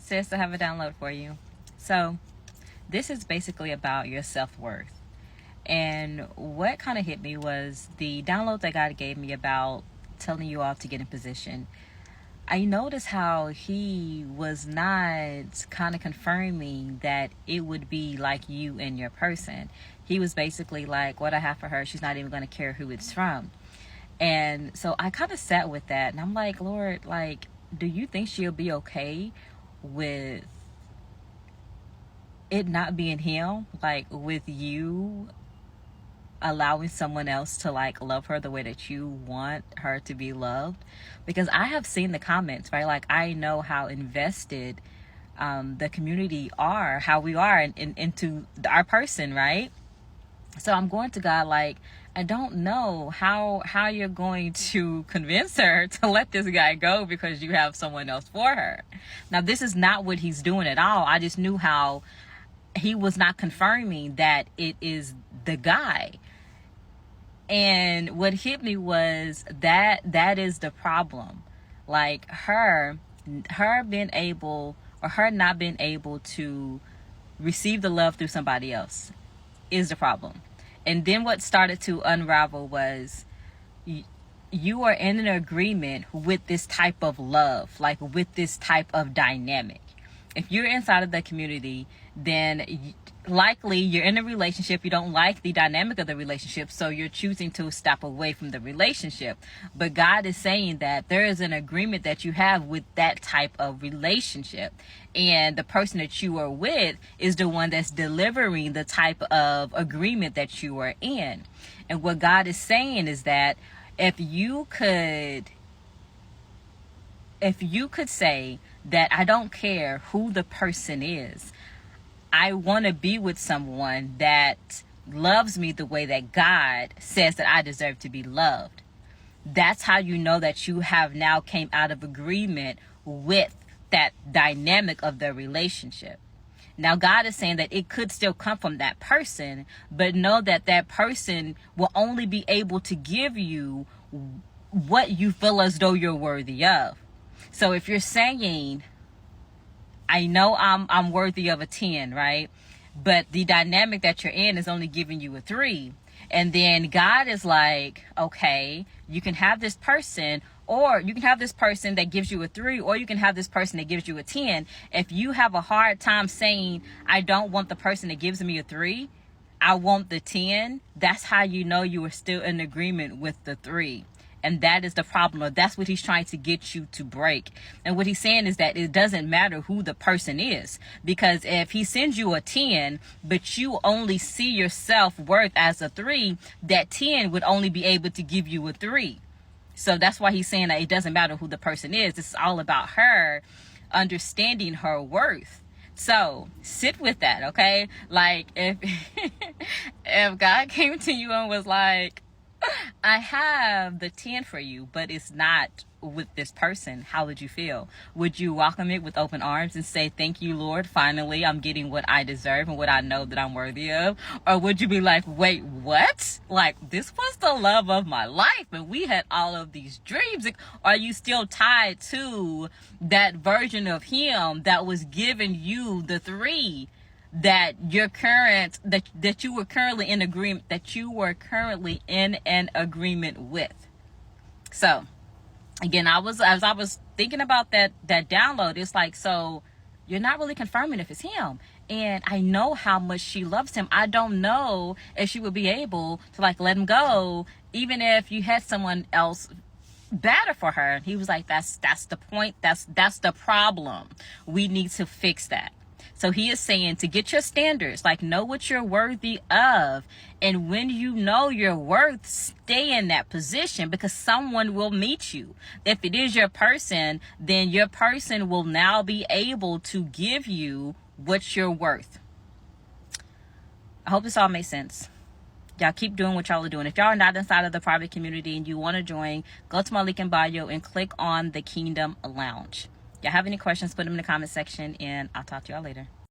Sis, I have a download for you. So, this is basically about your self worth. And what kind of hit me was the download that God gave me about telling you all to get in position. I noticed how he was not kind of confirming that it would be like you and your person. He was basically like, what I have for her, she's not even going to care who it's from. And so I kind of sat with that and I'm like, Lord, like, do you think she'll be okay with it not being him? Like, with you allowing someone else to like love her the way that you want her to be loved? Because I have seen the comments, right? Like, I know how invested the community are, how we are into our person, right? So I'm going to God like, I don't know how you're going to convince her to let this guy go because you have someone else for her. Now, this is not what he's doing at all. I just knew how he was not confirming that it is the guy. And what hit me was that is the problem. Like, her being able, or her not being able to receive the love through somebody else is the problem. And then what started to unravel was you are in an agreement with this type of love, like with this type of dynamic. If you're inside of the community, then likely you're in a relationship, you don't like the dynamic of the relationship, so you're choosing to step away from the relationship. But God is saying that there is an agreement that you have with that type of relationship, and the person that you are with is the one that's delivering the type of agreement that you are in. And what God is saying is that if you could say that I don't care who the person is, I want to be with someone that loves me the way that God says that I deserve to be loved. That's how you know that you have now came out of agreement with that dynamic of the relationship. Now, God is saying that it could still come from that person, but know that that person will only be able to give you what you feel as though you're worthy of. So if you're saying, I know I'm worthy of a 10, right? But the dynamic that you're in is only giving you a 3. And then God is like, okay, you can have this person, or you can have this person that gives you a 3, or you can have this person that gives you a 10. If you have a hard time saying, I don't want the person that gives me a 3, I want the 10, that's how you know you are still in agreement with the 3. And that is the problem, or that's what he's trying to get you to break. And what he's saying is that it doesn't matter who the person is, because if he sends you a 10, but you only see your self-worth as a 3, that 10 would only be able to give you a 3. So that's why he's saying that it doesn't matter who the person is. This is all about her understanding her worth. So sit with that, okay? Like, if God came to you and was like, I have the 10 for you, but it's not with this person, how would you feel? Would you welcome it with open arms and say, thank you, Lord, finally I'm getting what I deserve and what I know that I'm worthy of? Or would you be like, wait, what? Like, this was the love of my life and we had all of these dreams. Are you still tied to that version of him that was giving you the 3? That you were currently in an agreement with. So again, as I was thinking about that download, it's like, so you're not really confirming if it's him. And I know how much she loves him. I don't know if she would be able to like let him go, even if you had someone else better for her. And he was like, that's the point. That's the problem. We need to fix that. So he is saying to get your standards, like know what you're worthy of. And when you know your worth, stay in that position, because someone will meet you. If it is your person, then your person will now be able to give you what you're worth. I hope this all makes sense. Y'all keep doing what y'all are doing. If y'all are not inside of the private community and you want to join, go to my link in bio and click on the Kingdom Lounge. Y'all have any questions, put them in the comment section, and I'll talk to y'all later.